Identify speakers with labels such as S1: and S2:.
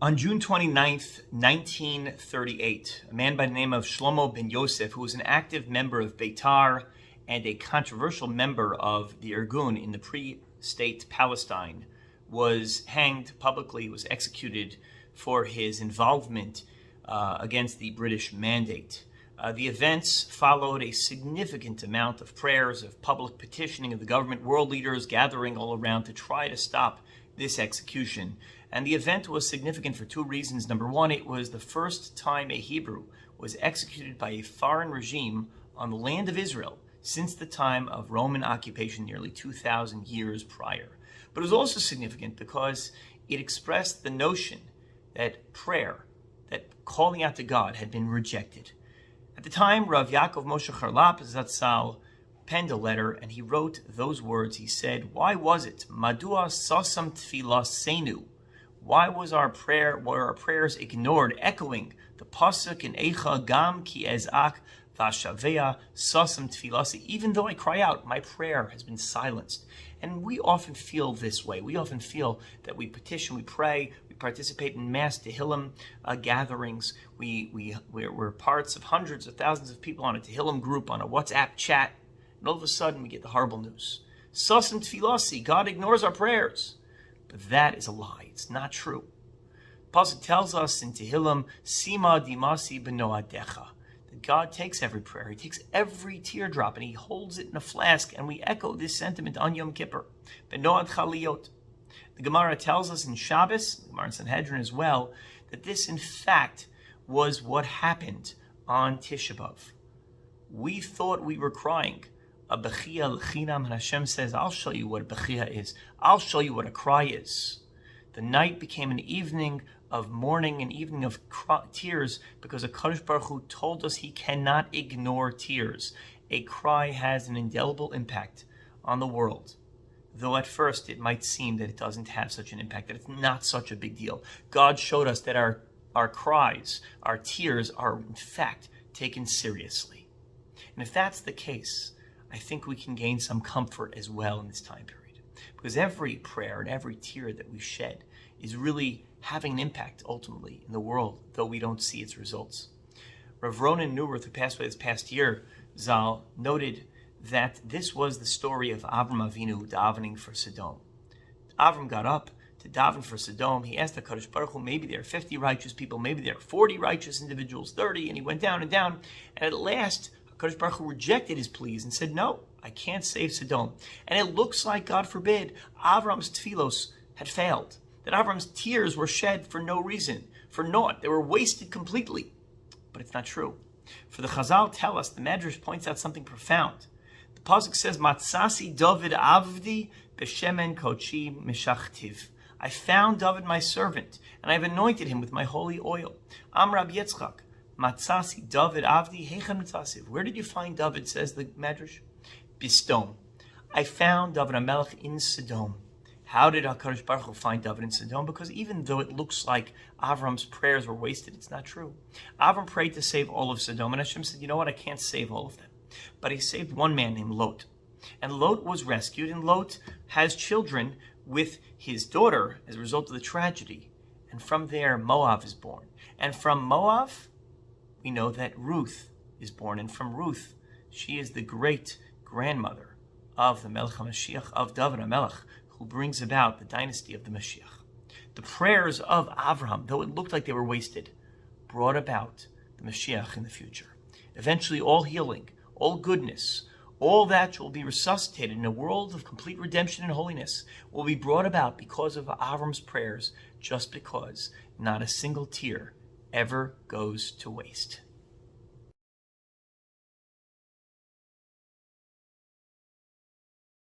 S1: On June 29th, 1938, a man by the name of Shlomo ben Yosef, who was an active member of Beitar and a controversial member of the Irgun in the pre-state Palestine, was hanged publicly, was executed for his involvement against the British mandate. The events followed a significant amount of prayers, of public petitioning of the government, world leaders gathering all around to try to stop this execution. And the event was significant for two reasons. Number one, it was the first time a Hebrew was executed by a foreign regime on the land of Israel since the time of Roman occupation nearly 2,000 years prior. But it was also significant because it expressed the notion that prayer, that calling out to God, had been rejected. At the time, Rav Yaakov Moshe Charlap Zatzal penned a letter, and he wrote those words. He said, "Why was it? Madua sasam tfilas senu? Why were our prayers ignored?" Echoing the pasuk in Eicha Gam ki ezak vashavea sasam tfilasi. Even though I cry out, my prayer has been silenced. And we often feel this way. We often feel that we petition, we pray, we participate in mass Tehillim gatherings. We're parts of hundreds of thousands of people on a Tehillim group, on a WhatsApp chat, and all of a sudden we get the horrible news. Sasam tfilasi, God ignores our prayers. But that is a lie. It's not true. The pasuk tells us in Tehillim, Sima dimasi b'noadecha, that God takes every prayer, He takes every teardrop, and He holds it in a flask, and we echo this sentiment on Yom Kippur. B'noad chaliyot. The Gemara tells us in Shabbos, the Gemara in Sanhedrin as well, that this in fact was what happened on Tisha B'Av. We thought we were crying a bechia l'chinam, and Hashem says, I'll show you what a bechia is. I'll show you what a cry is. The night became an evening of mourning, an evening of tears, because HaKadosh Baruch Hu told us He cannot ignore tears. A cry has an indelible impact on the world, though at first it might seem that it doesn't have such an impact, that it's not such a big deal. God showed us that our cries, our tears are in fact taken seriously. And if that's the case, I think we can gain some comfort as well in this time period. Because every prayer and every tear that we shed is really having an impact ultimately in the world, though we don't see its results. Rav Ronan Neuwirth, who passed away this past year, Zal, noted that this was the story of Avram Avinu davening for Sodom. Avram got up to daven for Sodom. He asked the HaKadosh Baruch Hu, maybe there are 50 righteous people, maybe there are 40 righteous individuals, 30, and he went down and down. And at last, HaKadosh Baruch Hu rejected his pleas and said, no, I can't save Sodom. And it looks like, God forbid, Avram's tefillos had failed, that Avram's tears were shed for no reason, for naught. They were wasted completely. But it's not true. For the Chazal tell us, the Medrash points out something profound. The pasuk says, Matzasi David Avdi b'shemen kochi meshachtiv. I found David my servant, and I have anointed him with my holy oil. Am Rabbi Yitzchak, Matzasi David Avdi Heichem Matzasiv. Where did you find David, says the Medrash? Bistom. I found David HaMelech in Sodom. How did HaKadosh Baruch Hu find David in Sodom? Because even though it looks like Avram's prayers were wasted, it's not true. Avram prayed to save all of Sodom, and Hashem said, you know what, I can't save all of them. But He saved one man named Lot. And Lot was rescued, and Lot has children with his daughter as a result of the tragedy. And from there, Moab is born. And from Moab, we know that Ruth is born. And from Ruth, she is the great grandmother of the Melech HaMashiach, of David HaMelech, who brings about the dynasty of the Mashiach. The prayers of Avraham, though it looked like they were wasted, brought about the Mashiach in the future. Eventually, all healing, all goodness, all that will be resuscitated in a world of complete redemption and holiness will be brought about because of Avram's prayers, just because not a single tear ever goes to waste.